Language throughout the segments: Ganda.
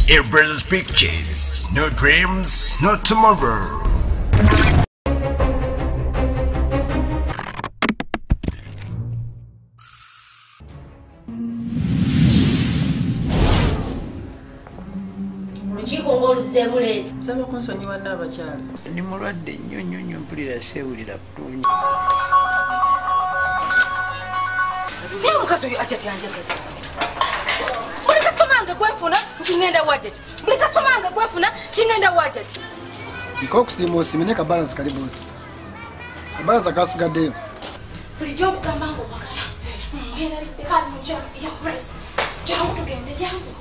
Your brother's pictures, no dreams, no tomorrow. Saba kunsonyiwa n'abakyala. Ndi mulwadde nnyo mpulira seewulira bulungi. Naye omukazi oyo ati anjagaza. Buli kasoma nga gwefuna ngenda wajjati. Buli kasoma nga gwefuna ngenda wajjati. Nkokusiima osiime ka balance kali bosi. Balance akasigaddeyo. Bulijjo okugamba nga okwagala. Ngenda kali mu jjala ya press. Jangu tugende jangu.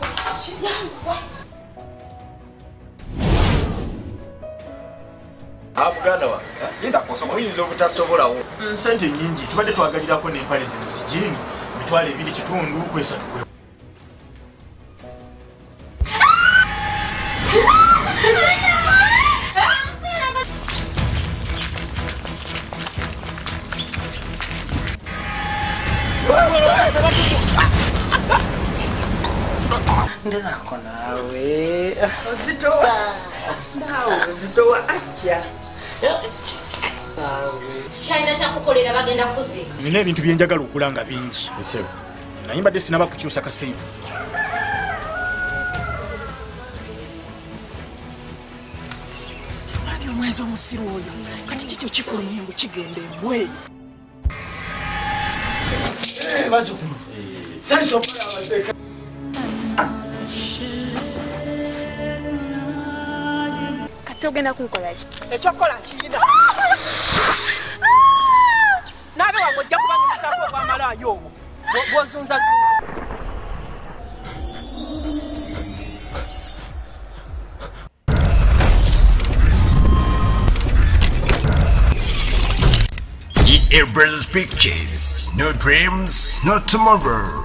Abuganda wa yenda kusoma oyinza obutasobolawo sente nyingi tubadde twagalirako n'empale zino zijini mitwalo 2 kitundu kwesatu kwe Ndinako nawe ozitowa nawe ozitowa acha China kyakukolera bagenda kuziika. nina ebintu byenjagala okulanga bingi naye mbadde sinaba kukyusa kasembe Ani omwezi omusiru oyo kati kikyo kifulumye ngu kigenda embwe. bazukulu Kati ogenda kunkola ki? Ekyokukola nkiyina. Naabe wange ojja kuba ng'omusaako ogw'amalaayo ogwo bw'ozunzazunza. Your brother's pictures, no dreams, no tomorrow.